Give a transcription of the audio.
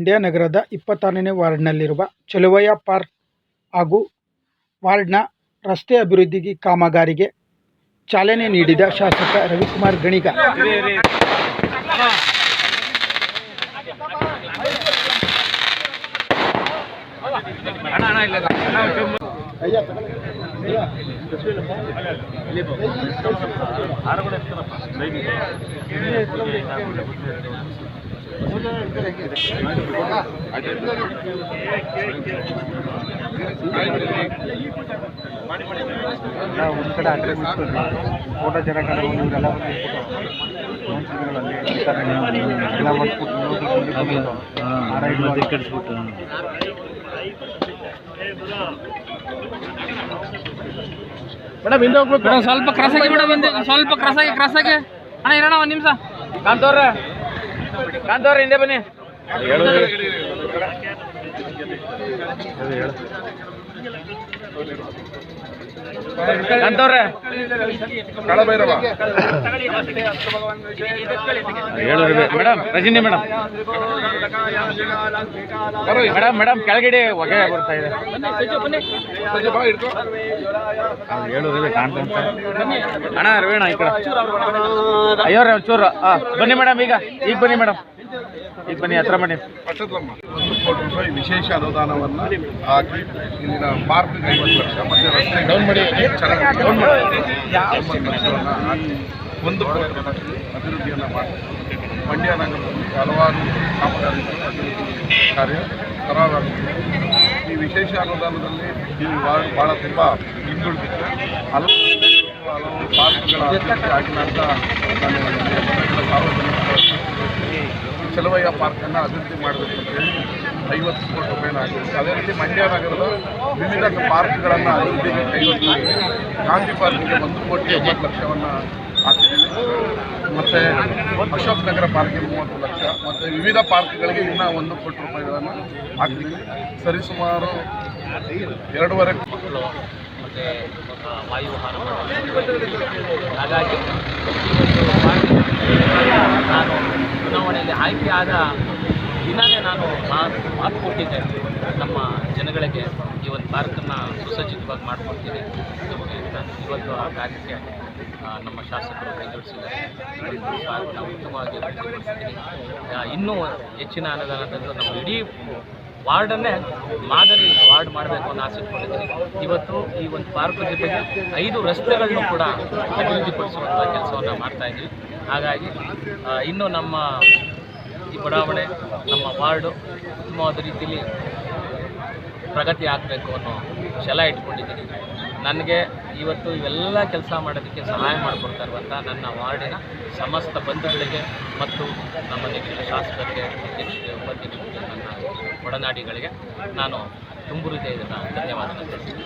ಮಂಡ್ಯ ನಗರದ 26ನೇ ವಾರ್ಡ್ನಲ್ಲಿರುವ ಚಲುವಯ್ಯ ಪಾರ್ಕ್ ಹಾಗೂ ವಾರ್ಡ್ನ ರಸ್ತೆ ಅಭಿವೃದ್ಧಿ ಕಾಮಗಾರಿಗೆ ಚಾಲನೆ ನೀಡಿದ ಶಾಸಕ ರವಿಕುಮಾರ್ ಗಣಿಗ ಒಂದು ಕಡೆ ಅಡ್ರೆಸ್ ಫೋಟೋ ಜೆರಾಕ್ಸ್ ಇವರೆಲ್ಲ ಎಲ್ಲ ಮಾಡಿಸ್ಬಿಟ್ಟು ಕಳಿಸ್ಬಿಟ್ಟು ಮೇಡಮ್ ಹಿಂದೆ ಹೋಗ್ಬೇಕು ಮೇಡಮ್, ಸ್ವಲ್ಪ ಕ್ರಾಸ್ ಆಗಿ ಮೇಡಮ್, ಹಿಂದೆ ಸ್ವಲ್ಪ ಕ್ರಾಸ್ ಆಗಿ ಅಣ್ಣ ಇರೋಣ ಒಂದು ನಿಮಿಷ. ಕಾಂತವ್ರ ಹಿಂದೆ ಬನ್ನಿ. ಕಾಂತವ್ರೆ ಮೇಡಮ್, ರಜನಿ ಮೇಡಮ್ ಮೇಡಮ್ ಕೆಳಗಡೆ ಹೊಗೆ ಬರ್ತಾ ಇದೆ. 7 ರೂಪಾಯಿ ಕಾಣ್ತಂತ ಅಣ್ಣ. ರವೇಣ ಈ ಕಡೆ ಅಯ್ಯೋ ಚೂರು ಬನ್ನಿ ಮೇಡಮ್, ಈಗ ಬನ್ನಿ ಮೇಡಮ್, ಈಗ ಬನ್ನಿ, ಹತ್ರ ಬನ್ನಿ. 1 ಕೋಟಿ ರೂಪಾಯಿ ವಿಶೇಷ ಅನುದಾನವನ್ನು ಹಾಕಿ ಇಲ್ಲಿನ ಪಾರ್ಕ್ಗೆ 50 ಲಕ್ಷ ಮತ್ತು ರಸ್ತೆ ಲಕ್ಷವನ್ನು ಹಾಕಿ 1 ಕೋಟಿ ರೂಪಾಯಿ ಅಭಿವೃದ್ಧಿಯನ್ನು ಮಾಡಿ ಮಂಡ್ಯ ನಗರದಲ್ಲಿ ಹಲವಾರು ಕಾಮಗಾರಿ ಅಭಿವೃದ್ಧಿ ಕಾರ್ಯ ಸರಾಗವಾಗುತ್ತಿದೆ. ಈ ವಿಶೇಷ ಅನುದಾನದಲ್ಲಿ ಈ ವಾರ್ಡ್ ಭಾಳ ತುಂಬ ಹಿಂದುಳಿದಿದೆ. ಹಲವು ಪಾರ್ಕ್ಗಳ ಅಭಿವೃದ್ಧಿ ಆಗಿಲ್ಲ ಅಂತ ನಾನು ಸಾರ್ವಜನಿಕ ಚಲುವಯ್ಯ ಪಾರ್ಕನ್ನು ಅಭಿವೃದ್ಧಿ ಮಾಡಬೇಕು ಅಂತೇಳಿ 50 ಕೋಟಿ ರೂಪಾಯಿನ ಹಾಕಿದೆ. ಅದೇ ರೀತಿ ಮಂಡ್ಯ ನಗರದ ವಿವಿಧ ಪಾರ್ಕ್ಗಳನ್ನು ಅಭಿವೃದ್ಧಿಗೆ ಕೈಗೊಳ್ಳುತ್ತಿದೆ. ಗಾಂಧಿ ಪಾರ್ಕ್ಗೆ 1 ಕೋಟಿ 70 ಲಕ್ಷವನ್ನು ಹಾಕಿದ್ದೀವಿ. ಮತ್ತು ಅಶೋಕ್ ನಗರ ಪಾರ್ಕ್ಗೆ 30 ಲಕ್ಷ ಮತ್ತು ವಿವಿಧ ಪಾರ್ಕ್ಗಳಿಗೆ ಇನ್ನೂ 1 ಕೋಟಿ ರೂಪಾಯಿಗಳನ್ನು ಹಾಕಿದ್ದೀವಿ. ಸರಿಸುಮಾರು 2.5 ಮಕ್ಕಳು ಮತ್ತು ವಾಯುವಿಹಾರ ಹಾಗಾಗಿ ನಾನು ಚುನಾವಣೆಯಲ್ಲಿ ಆಯ್ಕೆ ಆದ ದಿನವೇ ನಾನು ಮಾತು ಕೊಟ್ಟಿದ್ದೆ ನಮ್ಮ ಜನಗಳಿಗೆ ಈ ಒಂದು ಪಾರ್ಕನ್ನು ಸುಸಜ್ಜಿತವಾಗಿ ಮಾಡಿಕೊಡ್ತೀನಿ. ಇವತ್ತು ಆ ಕಾರ್ಯಕ್ಕೆ ನಮ್ಮ ಶಾಸಕರು ಕೈಜೋಡಿಸಿದ್ದಾರೆ. ಪಾರ್ಕ್ನ ಉತ್ತಮವಾಗಿ ಅಭಿವೃದ್ಧಿಪಡಿಸ್ತೀನಿ. ಇನ್ನೂ ಹೆಚ್ಚಿನ ಅನುದಾನ ತಂದು ನಮ್ಮ ಇಡೀ ವಾರ್ಡನ್ನೇ ಮಾದರಿ ವಾರ್ಡ್ ಮಾಡಬೇಕು ಅನ್ನೋ ಆಸೆ ಇಟ್ಕೊಂಡಿದ್ದೀನಿ. ಇವತ್ತು ಈ ಒಂದು ಪಾರ್ಕ್ ಜೊತೆಗೆ 5 ರಸ್ತೆಗಳನ್ನು ಕೂಡ ಅಭಿವೃದ್ಧಿಪಡಿಸುವಂಥ ಕೆಲಸವನ್ನು ಮಾಡ್ತಾಯಿದ್ದೀವಿ. ಹಾಗಾಗಿ ಇನ್ನು ನಮ್ಮ ಈ ಬಡಾವಣೆ, ನಮ್ಮ ವಾರ್ಡು ಉತ್ತಮವಾದ ರೀತಿಯಲ್ಲಿ ಪ್ರಗತಿ ಆಗಬೇಕು ಅನ್ನೋ ಛಲ ಇಟ್ಕೊಂಡಿದ್ದೀನಿ. ನನಗೆ ಇವತ್ತು ಇವೆಲ್ಲ ಕೆಲಸ ಮಾಡೋದಕ್ಕೆ ಸಹಾಯ ಮಾಡಿಕೊಡ್ತಾ ಇರುವಂಥ ನನ್ನ ವಾರ್ಡಿನ ಸಮಸ್ತ ಬಂಧುಗಳಿಗೆ ಮತ್ತು ನಮ್ಮ ನೆಚ್ಚಿನ ಶಾಸಕರಿಗೆ, ಅಧ್ಯಕ್ಷರಿಗೆ, ಉಪಾಧ್ಯಕ್ಷರಿಗೆ, ನನ್ನ ಒಡನಾಡಿಗಳಿಗೆ ನಾನು ತುಂಬು ಹೃದಯದಿಂದ ಧನ್ಯವಾದ ತಿಳಿಸ್ತೀನಿ.